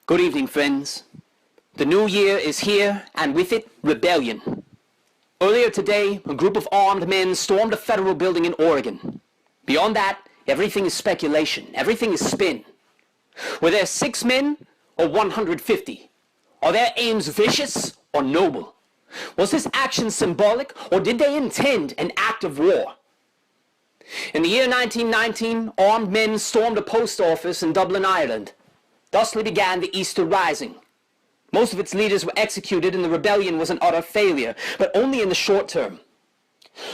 Good evening, friends. The new year is here, and with it, rebellion. Earlier today, a group of armed men stormed a federal building in Oregon. Beyond that, everything is speculation. Everything is spin. Were there 6 men or 150? Are their aims vicious or noble? Was this action symbolic, or did they intend an act of war? In the year 1919, armed men stormed a post office in Dublin, Ireland. Thusly began the Easter Rising. Most of its leaders were executed and the rebellion was an utter failure, but only in the short term.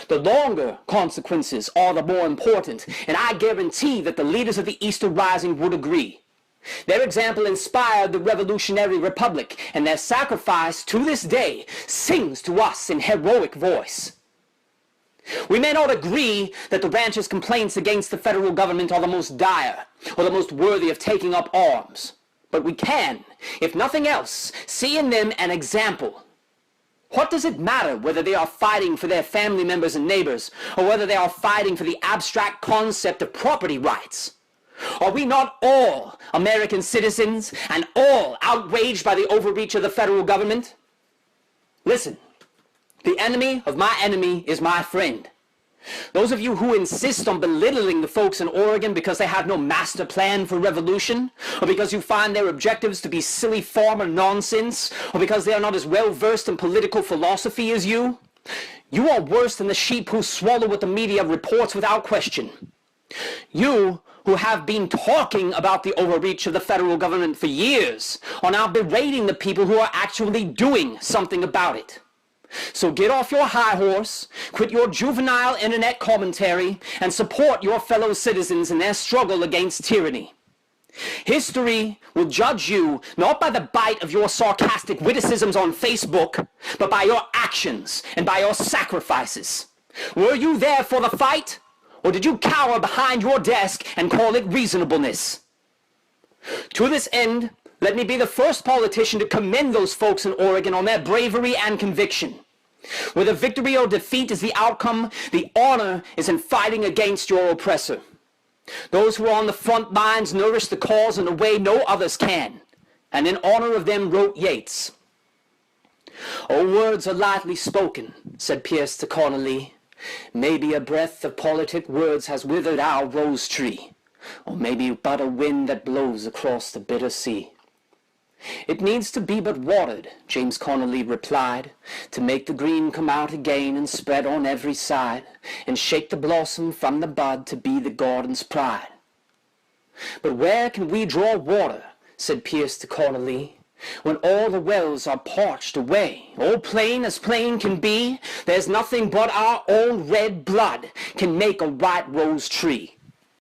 The longer consequences are the more important, and I guarantee that the leaders of the Easter Rising would agree. Their example inspired the Revolutionary Republic, and their sacrifice to this day sings to us in heroic voice. We may not agree that the ranchers' complaints against the federal government are the most dire, or the most worthy of taking up arms. But we can, if nothing else, see in them an example. What does it matter whether they are fighting for their family members and neighbors, or whether they are fighting for the abstract concept of property rights? Are we not all American citizens, and all outraged by the overreach of the federal government? Listen. The enemy of my enemy is my friend. Those of you who insist on belittling the folks in Oregon because they have no master plan for revolution, or because you find their objectives to be silly farmer nonsense, or because they are not as well versed in political philosophy as you are worse than the sheep who swallow what the media reports without question. You who have been talking about the overreach of the federal government for years are now berating the people who are actually doing something about it. So get off your high horse, quit your juvenile internet commentary, and support your fellow citizens in their struggle against tyranny. History will judge you not by the bite of your sarcastic witticisms on Facebook, but by your actions and by your sacrifices. Were you there for the fight, or did you cower behind your desk and call it reasonableness? To this end, let me be the first politician to commend those folks in Oregon on their bravery and conviction. Whether victory or defeat is the outcome, the honor is in fighting against your oppressor. Those who are on the front lines nourish the cause in a way no others can, and in honor of them wrote Yeats. "Oh, words are lightly spoken," said Pierce to Connolly. "Maybe a breath of politic words has withered our rose tree, or maybe but a wind that blows across the bitter sea." "It needs to be but watered," James Connolly replied, "to make the green come out again and spread on every side, and shake the blossom from the bud to be the garden's pride." "But where can we draw water," said Pierce to Connolly, "when all the wells are parched away? Oh, plain as plain can be, there's nothing but our own red blood can make a white rose tree."